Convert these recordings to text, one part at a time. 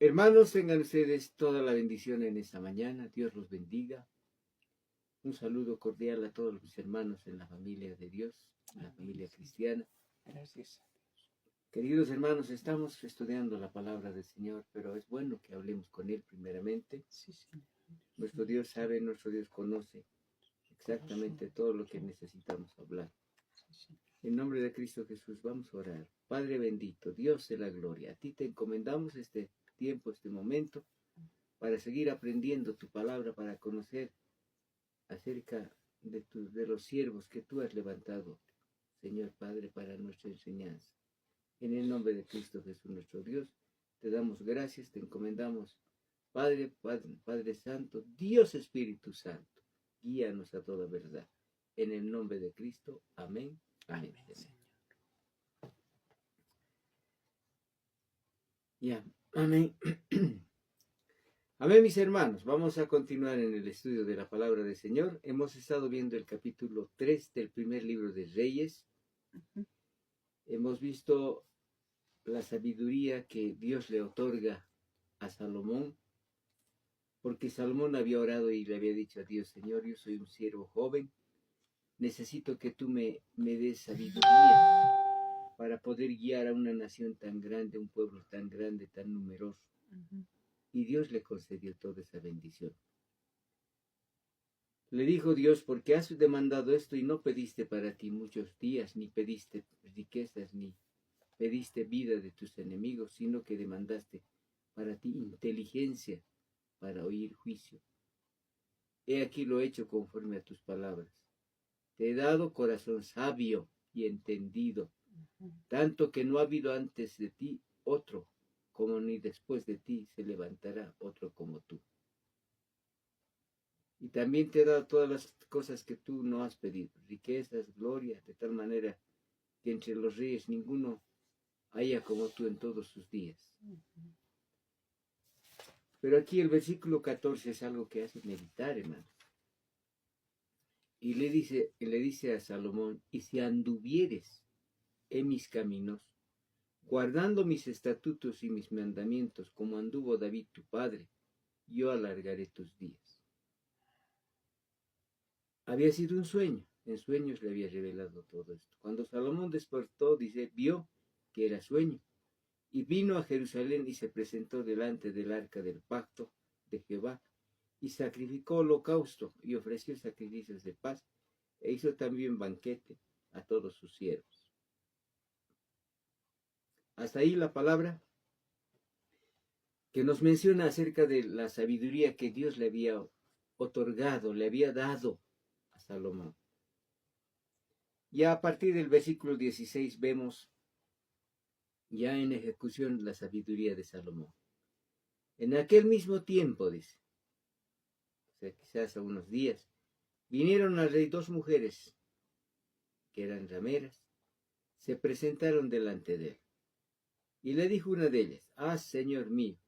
Hermanos, tengan ustedes toda la bendición en esta mañana. Dios los bendiga. Un saludo cordial a todos mis hermanos en la familia de Dios, en la familia cristiana. Gracias a Dios. Queridos hermanos, estamos estudiando la palabra del Señor, pero es bueno que hablemos con Él primeramente. Sí, Señor. Nuestro Dios sabe, nuestro Dios conoce exactamente todo lo que necesitamos hablar. Sí, Señor. En nombre de Cristo Jesús vamos a orar. Padre bendito, Dios de la gloria, a ti te encomendamos este tiempo, este momento, para seguir aprendiendo tu palabra, para conocer acerca de los siervos que tú has levantado, Señor Padre, para nuestra enseñanza. En el nombre de Cristo Jesús nuestro Dios, te damos gracias, te encomendamos, Padre Santo, Dios Espíritu Santo, guíanos a toda verdad. En el nombre de Cristo, amén. Amén. Amén, Señor. Ya, amén. Amén, mis hermanos. Vamos a continuar en el estudio de la palabra del Señor. Hemos estado viendo el capítulo 3 del primer libro de Reyes. Hemos visto la sabiduría que Dios le otorga a Salomón, porque Salomón había orado y le había dicho a Dios: Señor, yo soy un siervo joven, necesito que tú me des sabiduría para poder guiar a una nación tan grande, un pueblo tan grande, tan numeroso. Y Dios le concedió toda esa bendición. Le dijo Dios: porque has demandado esto y no pediste para ti muchos días, ni pediste riquezas, ni pediste vida de tus enemigos, sino que demandaste para ti inteligencia para oír juicio. He aquí lo he hecho conforme a tus palabras. Te he dado corazón sabio y entendido, tanto que no ha habido antes de ti otro, como ni después de ti se levantará otro como tú. Y también te he dado todas las cosas que tú no has pedido, riquezas, gloria, de tal manera que entre los reyes ninguno haya como tú en todos sus días. Pero aquí el versículo 14 es algo que hace meditar, hermanos. Y le dice a Salomón: y si anduvieres en mis caminos, guardando mis estatutos y mis mandamientos, como anduvo David tu padre, yo alargaré tus días. Había sido un sueño, en sueños le había revelado todo esto. Cuando Salomón despertó, dice, vio que era sueño, y vino a Jerusalén y se presentó delante del arca del pacto de Jehová, y sacrificó holocausto y ofreció sacrificios de paz, e hizo también banquete a todos sus siervos. Hasta ahí la palabra que nos menciona acerca de la sabiduría que Dios le había otorgado, le había dado a Salomón. Ya a partir del versículo 16 vemos ya en ejecución la sabiduría de Salomón. En aquel mismo tiempo, dice, o sea, quizás a unos días, vinieron al rey dos mujeres que eran rameras, se presentaron delante de él. Y le dijo una de ellas: ah, señor mío,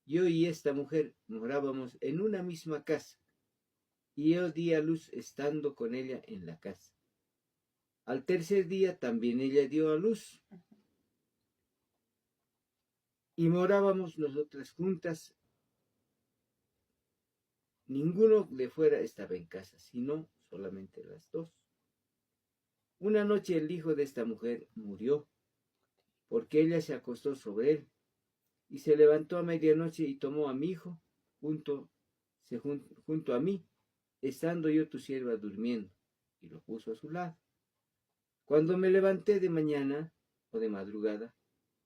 yo y esta mujer morábamos en una misma casa, y yo di a luz estando con ella en la casa. Al tercer día también ella dio a luz, y morábamos nosotras juntas. Ninguno de fuera estaba en casa, sino solamente las dos. Una noche el hijo de esta mujer murió, porque ella se acostó sobre él, y se levantó a medianoche y tomó a mi hijo junto a mí, estando yo tu sierva durmiendo, y lo puso a su lado. Cuando me levanté de mañana o de madrugada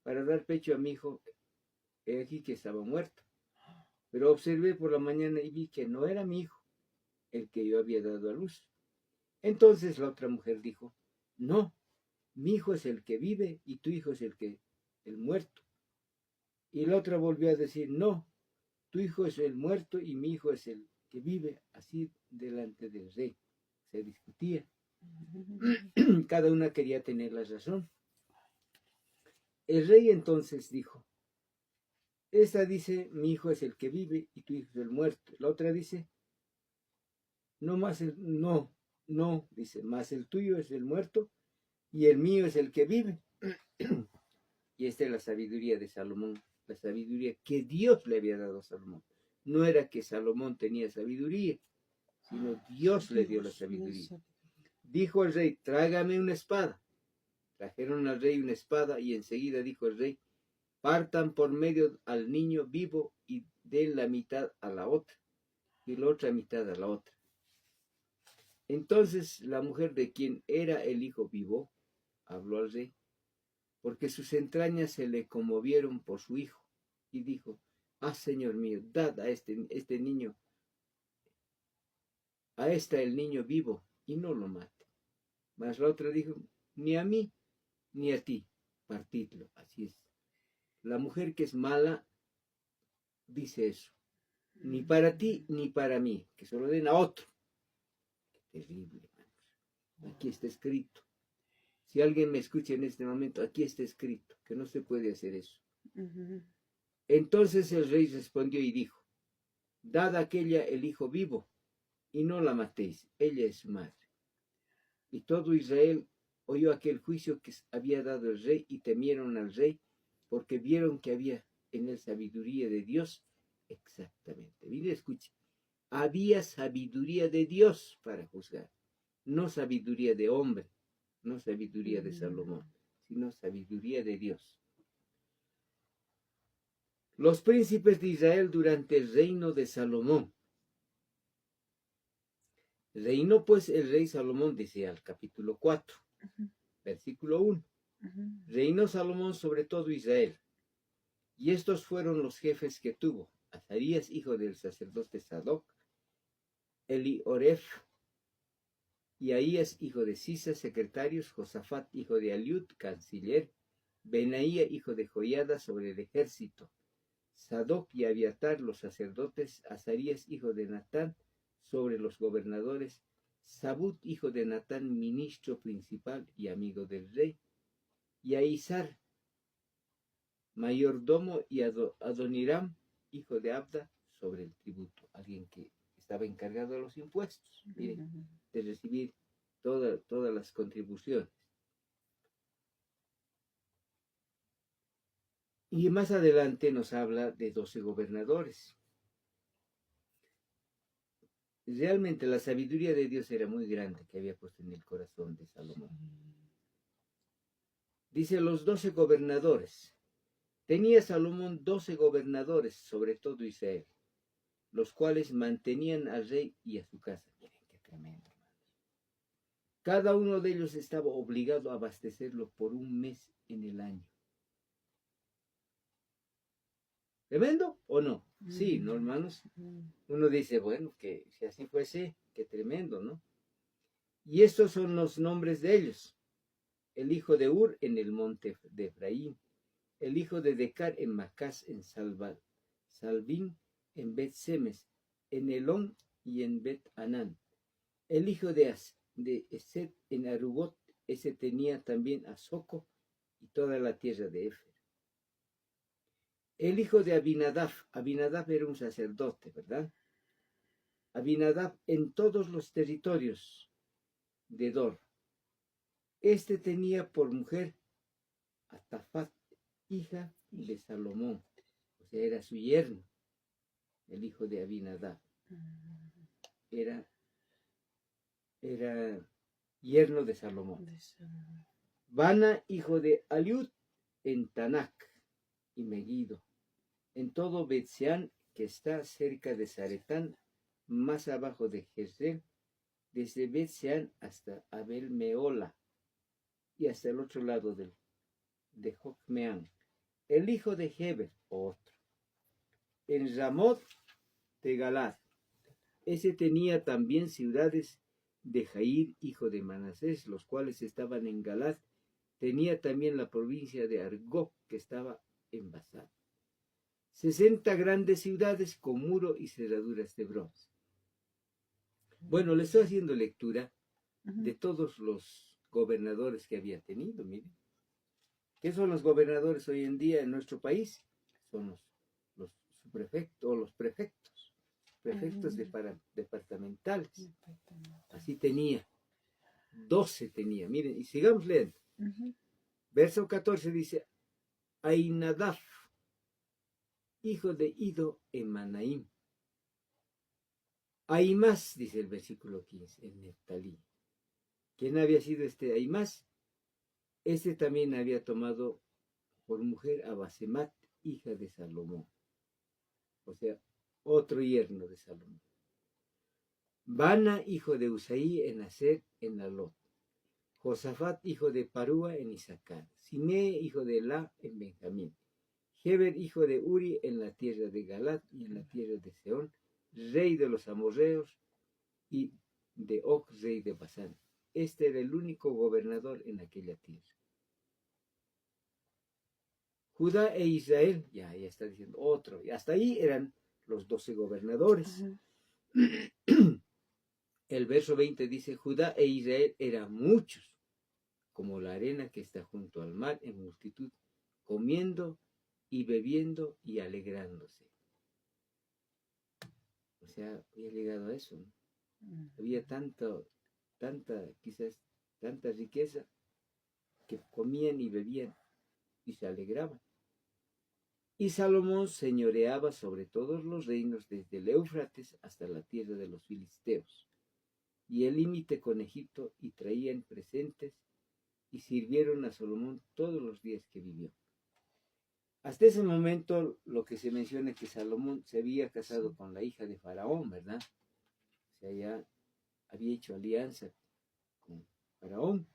para dar pecho a mi hijo, he aquí que estaba muerto. Pero observé por la mañana y vi que no era mi hijo el que yo había dado a luz. Entonces la otra mujer dijo: no, mi hijo es el que vive y tu hijo es el muerto. Y la otra volvió a decir: no, tu hijo es el muerto y mi hijo es el que vive. Así delante del rey se discutía. Cada una quería tener la razón. El rey entonces dijo: esta dice: mi hijo es el que vive y tu hijo es el muerto. La otra dice: no, dice, más el tuyo es el muerto y el mío es el que vive. Y esta es la sabiduría de Salomón, la sabiduría que Dios le había dado a Salomón. No era que Salomón tenía sabiduría, sino Dios le dio la sabiduría. Dijo el rey, tráigame una espada. Trajeron al rey una espada y enseguida dijo el rey, partan por medio al niño vivo y den la mitad a la otra y la otra mitad a la otra. Entonces la mujer de quien era el hijo vivo habló al rey, porque sus entrañas se le conmovieron por su hijo, y dijo, señor mío, dad a este niño, a esta el niño vivo, y no lo mate. Mas la otra dijo, ni a mí, ni a ti, partidlo. Así es. La mujer que es mala dice eso. Ni para ti, ni para mí, que se lo den a otro. Qué terrible, hermanos. Aquí está escrito. Si alguien me escucha en este momento, aquí está escrito, que no se puede hacer eso. Entonces el rey respondió y dijo, dad a aquella el hijo vivo, y no la matéis, ella es su madre. Y todo Israel oyó aquel juicio que había dado el rey, y temieron al rey, porque vieron que había en él sabiduría de Dios. Exactamente. Mire, escuche. Había sabiduría de Dios para juzgar, no sabiduría de hombre, no sabiduría de Salomón, sino sabiduría de Dios. Los príncipes de Israel durante el reino de Salomón. Reinó pues el rey Salomón, dice al capítulo 4, versículo 1. Reinó Salomón sobre todo Israel. Y estos fueron los jefes que tuvo: Azarías, hijo del sacerdote Sadoc, Elioref, y Ahías, hijo de Sisa, secretarios, Josafat, hijo de Aliud, canciller, Benaía, hijo de Joiada, sobre el ejército, Sadoc y Abiatar, los sacerdotes, Azarías, hijo de Natán, sobre los gobernadores, Sabud, hijo de Natán, ministro principal y amigo del rey, y Aizar, mayordomo, y Adoniram, hijo de Abda, sobre el tributo, alguien que estaba encargado de los impuestos, miren, de recibir todas las contribuciones. Y más adelante nos habla de 12 gobernadores. Realmente la sabiduría de Dios era muy grande que había puesto en el corazón de Salomón. Dice los 12 gobernadores. Tenía Salomón 12 gobernadores sobre todo Israel, los cuales mantenían al rey y a su casa. Miren qué tremendo, hermanos. Cada uno de ellos estaba obligado a abastecerlo por un mes en el año. ¿Tremendo o no? Sí, ¿no, hermanos? Uno dice, bueno, que si así fuese, qué tremendo, ¿no? Y estos son los nombres de ellos. El hijo de Ur en el monte de Efraín, el hijo de Decar en Macás, en Salvín, en Bet-Semes, en Elón y en Bet-Anán. El hijo de Eset en Arugot, ese tenía también a Soco y toda la tierra de Efer. El hijo de Abinadab era un sacerdote, ¿verdad? Abinadab en todos los territorios de Dor. Este tenía por mujer a Tafat, hija de Salomón, o sea, era su yerno, el hijo de Abinadab. Era yerno de Salomón. Bana, hijo de Aliud, en Tanak y Megiddo, en todo Bet-Seán, que está cerca de Zaretán, más abajo de Jezreel, desde Bet-Seán hasta Abel-Meola, y hasta el otro lado de Jocmeán. El hijo de Heber, otro, en Ramot de Galad. Ese tenía también ciudades de Jair, hijo de Manasés, los cuales estaban en Galad. Tenía también la provincia de Argob, que estaba en Basán. 60 grandes ciudades con muro y cerraduras de bronce. Bueno, le estoy haciendo lectura de todos los gobernadores que había tenido, miren. ¿Qué son los gobernadores hoy en día en nuestro país? Son los subprefectos o los prefectos departamentales. Así tenía. 12 tenía, miren, y sigamos leyendo. Verso 14 dice, Ainadab, hijo de Ido en Manaim. Ahimás, dice el versículo 15, en Neftalí. ¿Quién había sido este Ahimás? Este también había tomado por mujer a Basemat, hija de Salomón. O sea, otro yerno de Salomón. Bana, hijo de Usaí en Aser, en Alot. Josafat, hijo de Parúa en Isaacar. Simee, hijo de Elá, en Benjamín. Heber, hijo de Uri, en la tierra de Galat y en la tierra de Seón, rey de los amorreos, y de Og, rey de Basán. Este era el único gobernador en aquella tierra. Judá e Israel, ya está diciendo otro, y hasta ahí eran los 12 gobernadores. El verso 20 dice, Judá e Israel eran muchos, como la arena que está junto al mar en multitud, comiendo y bebiendo y alegrándose. O sea, había llegado a eso, ¿no? Había tanta riqueza, que comían y bebían y se alegraban. Y Salomón señoreaba sobre todos los reinos desde el Éufrates hasta la tierra de los filisteos, y el límite con Egipto, y traían presentes, y sirvieron a Salomón todos los días que vivió. Hasta ese momento lo que se menciona es que Salomón se había casado con la hija de Faraón, ¿verdad? O sea, ya había hecho alianza con Faraón.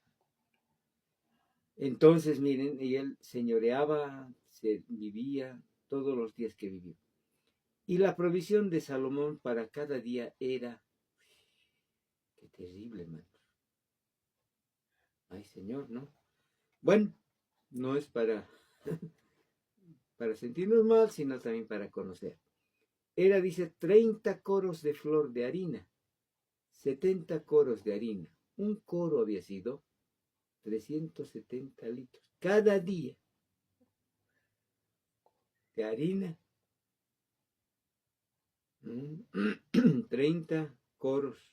Entonces, miren, y él señoreaba, vivía todos los días que vivió. Y la provisión de Salomón para cada día era, qué terrible, hermano. Ay, Señor, ¿no? Bueno, no es para sentirnos mal, sino también para conocer. Era, dice, 30 coros de flor de harina, 70 coros de harina. Un coro había sido 370 litros cada día de harina. 30 coros,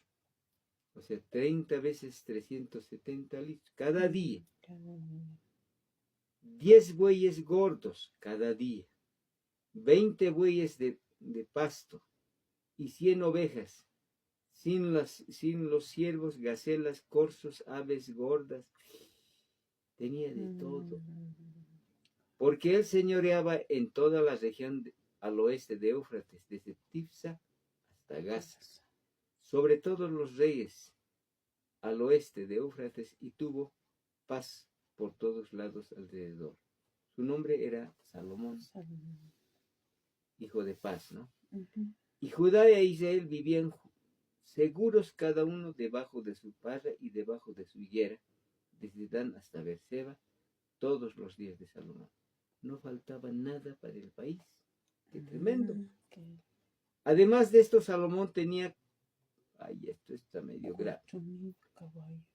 o sea, 30 veces 370 litros cada día. 10 bueyes gordos cada día, 20 bueyes de pasto y 100 ovejas, sin los ciervos, gacelas, corzos, aves gordas. Tenía de todo, porque él señoreaba en toda la región al oeste de Éufrates, desde Tifsa hasta Gaza, sobre todos los reyes al oeste de Éufrates, y tuvo paz por todos lados alrededor. Su nombre era Salomón, hijo de paz, ¿no? Y Judá e Israel vivían seguros cada uno debajo de su parra y debajo de su higuera, desde Dan hasta Beerseba, todos los días de Salomón. No faltaba nada para el país. ¡Qué tremendo! Además de esto, Salomón tenía... Ay, esto está medio grave.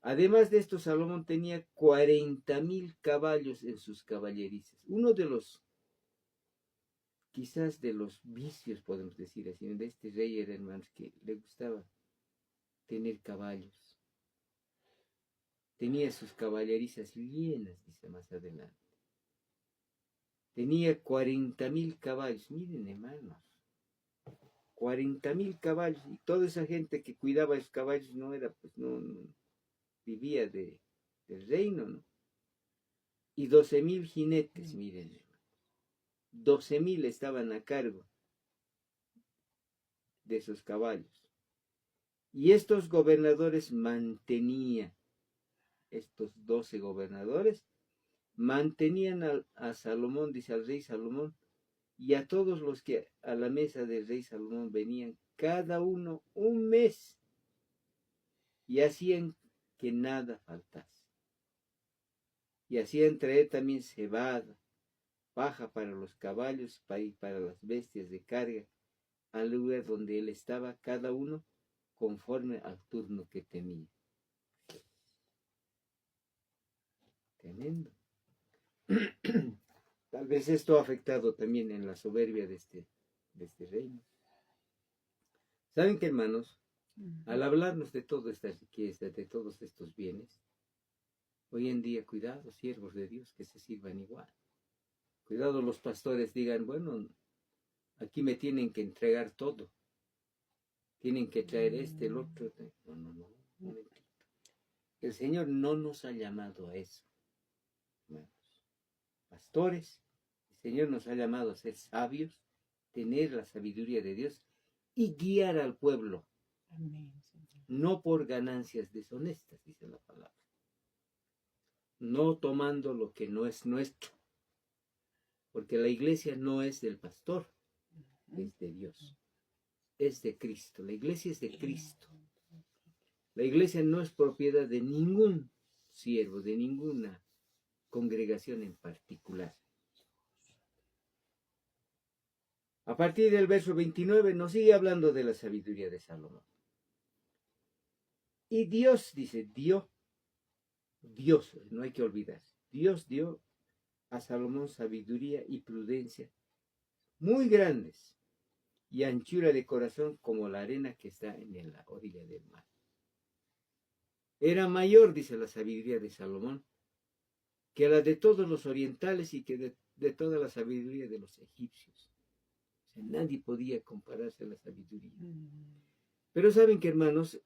Además de esto, Salomón tenía 40,000 caballos en sus caballerizas. Uno de los, quizás de los vicios, podemos decir así, de este rey era, hermanos, que le gustaba tener caballos. Tenía sus caballerizas llenas, dice más adelante. Tenía 40,000 caballos. Miren, hermanos, 40,000 caballos. Y toda esa gente que cuidaba esos caballos no era, pues, no vivía del reino, ¿no? Y 12,000 jinetes, miren, 12,000 estaban a cargo de esos caballos. Y estos gobernadores estos 12 gobernadores, mantenían a Salomón, dice al rey Salomón, y a todos los que a la mesa del rey Salomón venían, cada uno un mes, y hacían que nada faltase. Y hacían traer también cebada, paja para los caballos y para las bestias de carga, al lugar donde él estaba, cada uno conforme al turno que tenía. Tremendo. Tal vez esto ha afectado también en la soberbia de este reino. ¿Saben qué, hermanos? Al hablarnos de toda esta riqueza, de todos estos bienes, hoy en día, cuidado, siervos de Dios, que se sirvan igual. Cuidado los pastores digan, bueno, aquí me tienen que entregar todo. Tienen que traer el otro. No, no, no. Un momentito. El Señor no nos ha llamado a eso, hermanos. Pastores, el Señor nos ha llamado a ser sabios, tener la sabiduría de Dios y guiar al pueblo. Amén, Señor. No por ganancias deshonestas, dice la palabra. No tomando lo que no es nuestro. Porque la iglesia no es del pastor, es de Dios. Es de Cristo. La iglesia es de Cristo. La iglesia no es propiedad de ningún siervo, de ninguna congregación en particular. A partir del verso 29 nos sigue hablando de la sabiduría de Salomón. Y Dios, dice, Dios, no hay que olvidar, Dios dio a Salomón sabiduría y prudencia muy grandes y anchura de corazón como la arena que está en la orilla del mar. Era mayor, dice la sabiduría de Salomón, que la de todos los orientales y que de toda la sabiduría de los egipcios. O sea, nadie podía compararse a la sabiduría. Pero saben que, hermanos,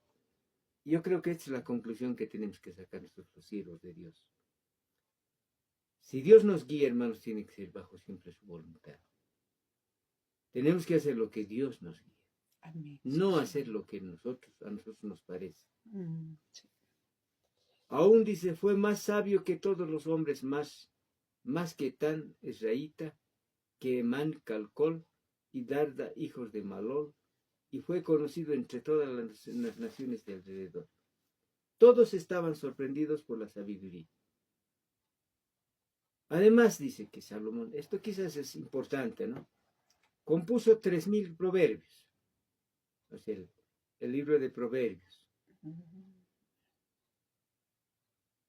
yo creo que esta es la conclusión que tenemos que sacar nosotros los siervos de Dios. Si Dios nos guía, hermanos, tiene que ser bajo siempre su voluntad. Tenemos que hacer lo que Dios nos guía. Amén. No hacer lo que a nosotros nos parece. Sí. Aún dice, fue más sabio que todos los hombres, más que Tan, Esraíta, que Emán, Calcol, y Darda, hijos de Malol, y fue conocido entre todas las naciones de alrededor. Todos estaban sorprendidos por la sabiduría. Además dice que Salomón, esto quizás es importante, ¿no? Compuso 3000 proverbios. O sea, el libro de Proverbios.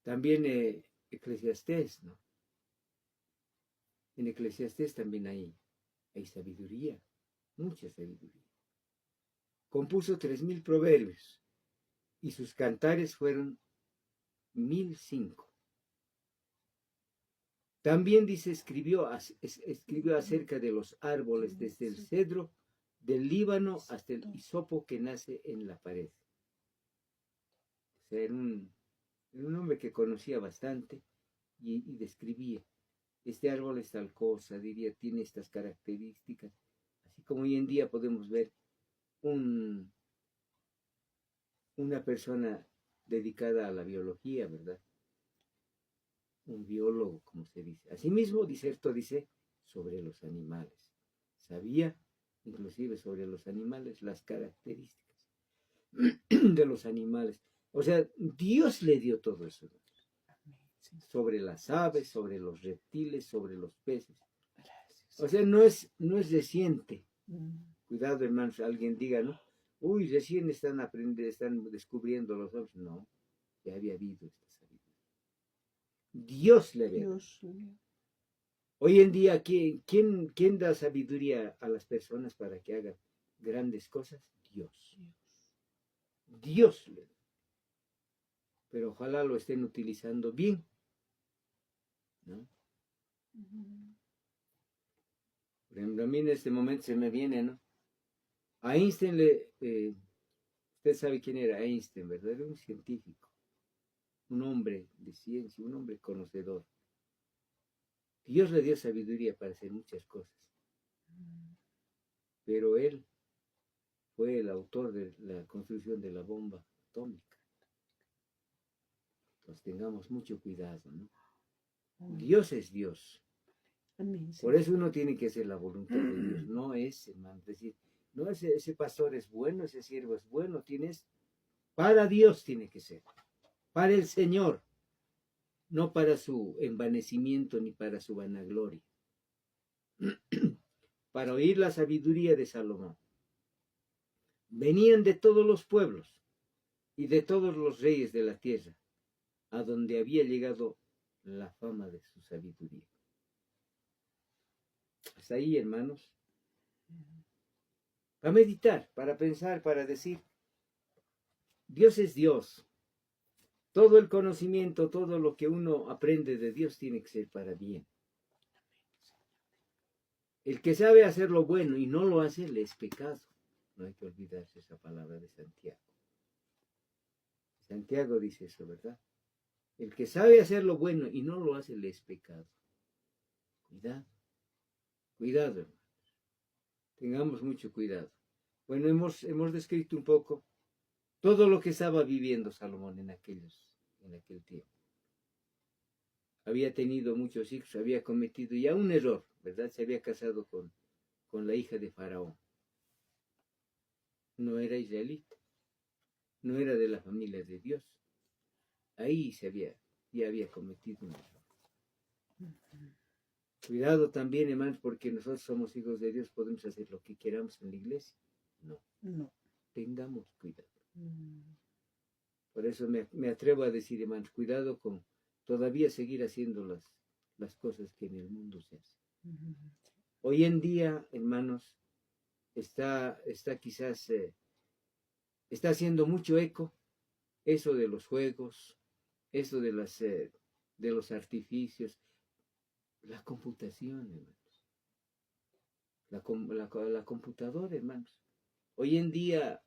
También Eclesiastés, ¿no? En Eclesiastés también hay sabiduría, mucha sabiduría. Compuso 3000 proverbios y sus cantares fueron 1005. También dice, escribió acerca de los árboles, desde el cedro del Líbano hasta el hisopo que nace en la pared. O sea, era un hombre que conocía bastante y describía. Este árbol es tal cosa, diría, tiene estas características. Así como hoy en día podemos ver una persona dedicada a la biología, ¿verdad? Un biólogo, como se dice. Asimismo, diserto dice sobre los animales. Sabía, inclusive, sobre los animales, las características de los animales. O sea, Dios le dio todo eso. Sobre las aves, sobre los reptiles, sobre los peces. O sea, no es reciente. Cuidado, hermanos, alguien diga, ¿no? Uy, recién están descubriendo los hombres. No, ya había habido esta sabiduría. Dios le dio. Hoy en día, ¿quién da sabiduría a las personas para que hagan grandes cosas? Dios. Dios le da. Pero ojalá lo estén utilizando bien, ¿no? Por ejemplo, a mí en este momento se me viene, ¿no? A Einstein usted sabe quién era Einstein, ¿verdad? Era un científico, un hombre de ciencia, un hombre conocedor. Dios le dio sabiduría para hacer muchas cosas. Pero él fue el autor de la construcción de la bomba atómica. Entonces tengamos mucho cuidado, ¿no? Dios es Dios. Amén, Por eso uno tiene que hacer la voluntad de Dios, no es, hermano, decir, no, ese pastor es bueno, ese siervo es bueno, para Dios tiene que ser, para el Señor, no para su envanecimiento ni para su vanagloria, para oír la sabiduría de Salomón. Venían de todos los pueblos y de todos los reyes de la tierra, a donde había llegado la fama de su sabiduría. Hasta ahí, hermanos. Para meditar, para pensar, para decir, Dios es Dios. Todo el conocimiento, todo lo que uno aprende de Dios tiene que ser para bien. El que sabe hacer lo bueno y no lo hace, le es pecado. No hay que olvidarse esa palabra de Santiago. Santiago dice eso, ¿verdad? El que sabe hacer lo bueno y no lo hace, le es pecado. Cuidado, cuidado, hermanos. Tengamos mucho cuidado. Bueno, hemos descrito un poco todo lo que estaba viviendo Salomón en aquel tiempo. Había tenido muchos hijos, había cometido ya un error, ¿verdad? Se había casado con la hija de Faraón. No era israelita, no era de la familia de Dios. Ahí ya había cometido un error. Cuidado también, hermanos, porque nosotros somos hijos de Dios, podemos hacer lo que queramos en la iglesia. No. Tengamos cuidado. Por eso me atrevo a decir, hermanos, cuidado con todavía seguir haciendo las cosas que en el mundo se hacen. Hoy en día, hermanos, está quizás, está haciendo mucho eco eso de los juegos, eso de los artificios, la computación, hermanos. La computadora, hermanos. Hoy en día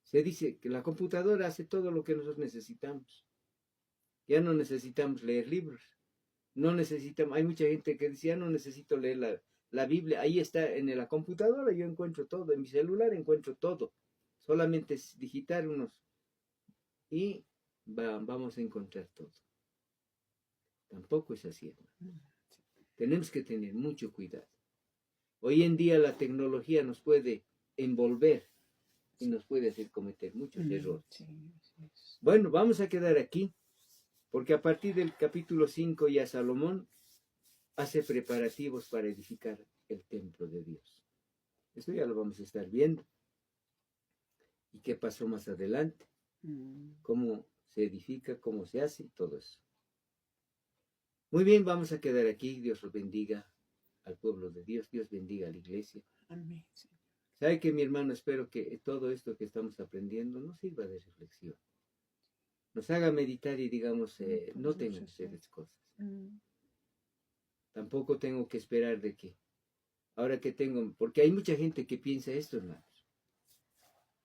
se dice que la computadora hace todo lo que nosotros necesitamos. Ya no necesitamos leer libros. Hay mucha gente que dice, ya no necesito leer la Biblia. Ahí está en la computadora, yo encuentro todo. En mi celular encuentro todo. Solamente es digitar unos y vamos a encontrar todo. Tampoco es así, hermano. Tenemos que tener mucho cuidado. Hoy en día la tecnología nos puede envolver y nos puede hacer cometer muchos errores. Bueno, vamos a quedar aquí, porque a partir del capítulo 5 ya Salomón hace preparativos para edificar el templo de Dios. Esto ya lo vamos a estar viendo. ¿Y qué pasó más adelante? Cómo se edifica, cómo se hace, todo eso. Muy bien, vamos a quedar aquí. Dios los bendiga al pueblo de Dios. Dios bendiga a la iglesia. Amén. ¿Sabe qué, mi hermano? Espero que todo esto que estamos aprendiendo nos sirva de reflexión. Nos haga meditar y digamos, no tengo que hacer estas cosas. Tampoco tengo que esperar de que, ahora que tengo, porque hay mucha gente que piensa esto, hermanos.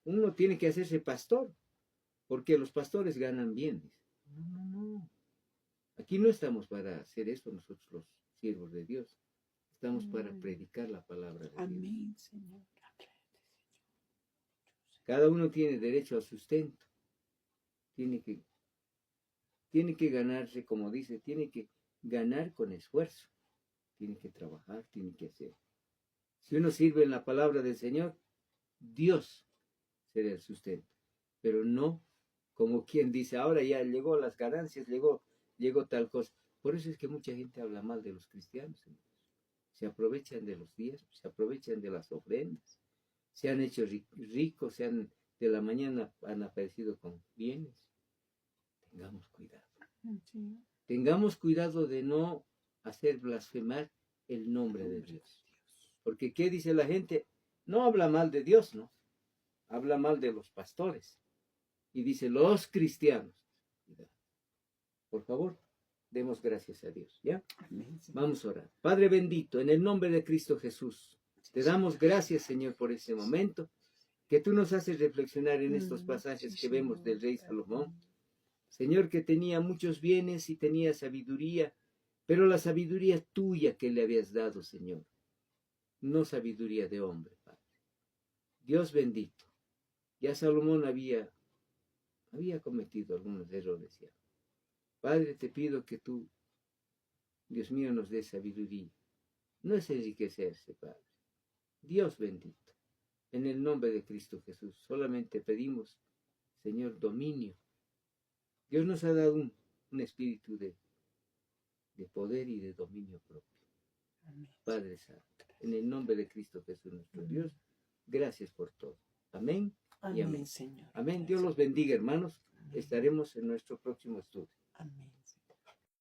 Uno tiene que hacerse pastor, porque los pastores ganan bien. No. Aquí no estamos para hacer esto nosotros los siervos de Dios. Estamos para predicar la palabra de Dios. Amén, Señor. Cada uno tiene derecho al sustento. Tiene que ganarse, como dice, tiene que ganar con esfuerzo. Tiene que trabajar, tiene que hacer. Si uno sirve en la palabra del Señor, Dios será el sustento. Pero no como quien dice, ahora ya llegó las ganancias, llegó tal cosa. Por eso es que mucha gente habla mal de los cristianos. Se aprovechan de los días, se aprovechan de las ofrendas. Se han hecho ricos, de la mañana han aparecido con bienes. Tengamos cuidado. Sí. Tengamos cuidado de no hacer blasfemar el nombre de Dios. Porque ¿qué dice la gente? No habla mal de Dios, ¿no? Habla mal de los pastores. Y dice los cristianos. Por favor, demos gracias a Dios, ¿ya? Amén. Vamos a orar. Padre bendito, en el nombre de Cristo Jesús, te damos gracias, Señor, por ese momento que tú nos haces reflexionar en estos pasajes que vemos del rey Salomón. Señor, que tenía muchos bienes y tenía sabiduría, pero la sabiduría tuya que le habías dado, Señor, no sabiduría de hombre, Padre. Dios bendito, ya Salomón había cometido algunos errores ya. Padre, te pido que tú, Dios mío, nos des sabiduría. No es enriquecerse, Padre. Dios bendito, en el nombre de Cristo Jesús, solamente pedimos, Señor, dominio. Dios nos ha dado un espíritu de poder y de dominio propio. Amén. Padre Santo, en el nombre de Cristo Jesús, nuestro Dios, gracias por todo. Amén y amén. Señor. Amén. Dios los bendiga, hermanos. Estaremos en nuestro próximo estudio. Amén.